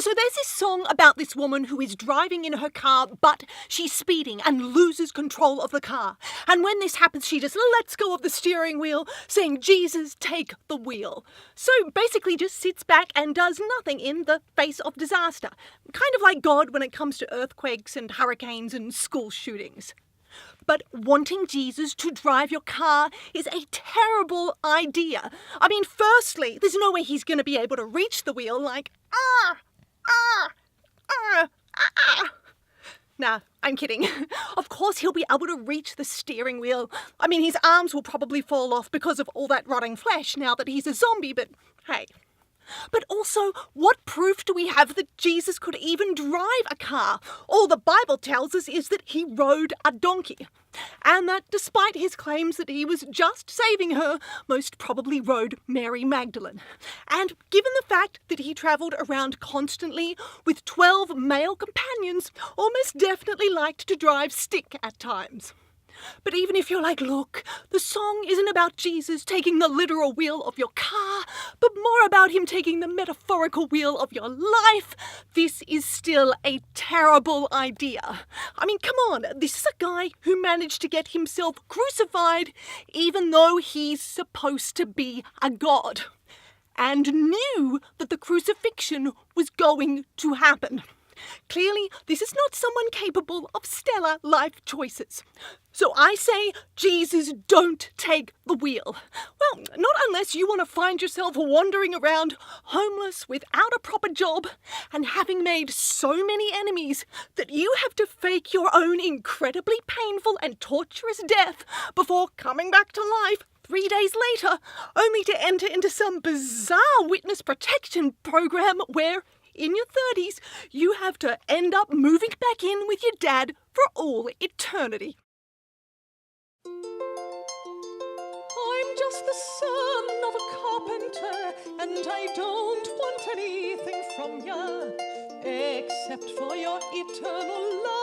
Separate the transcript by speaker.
Speaker 1: So there's this song about this woman who is driving in her car, but she's speeding and loses control of the car. And when this happens, she just lets go of the steering wheel, saying, "Jesus, take the wheel." So basically just sits back and does nothing in the face of disaster. Kind of like God when it comes to earthquakes and hurricanes and school shootings. But wanting Jesus to drive your car is a terrible idea. I mean, firstly, there's no way he's going to be able to reach the wheel like, Nah, I'm kidding. Of course he'll be able to reach the steering wheel. I mean, his arms will probably fall off because of all that rotting flesh now that he's a zombie, but hey. But also, what proof do we have that Jesus could even drive a car? All the Bible tells us is that he rode a donkey. And that despite his claims that he was just saving her, most probably rode Mary Magdalene. And given the fact that he travelled around constantly with 12 male companions, almost definitely liked to drive stick at times. But even if you're like, look, the song isn't about Jesus taking the literal wheel of your car, but more about him taking the metaphorical wheel of your life, this is still a terrible idea. I mean, come on, this is a guy who managed to get himself crucified even though he's supposed to be a god, and knew that the crucifixion was going to happen. Clearly, this is not someone capable of stellar life choices. So I say, Jesus, don't take the wheel. Well, not unless you want to find yourself wandering around homeless without a proper job and having made so many enemies that you have to fake your own incredibly painful and torturous death before coming back to life 3 days later, only to enter into some bizarre witness protection program where in your 30s, you have to end up moving back in with your dad for all eternity. I'm just the son of a carpenter, and I don't want anything from ya, except for your eternal love.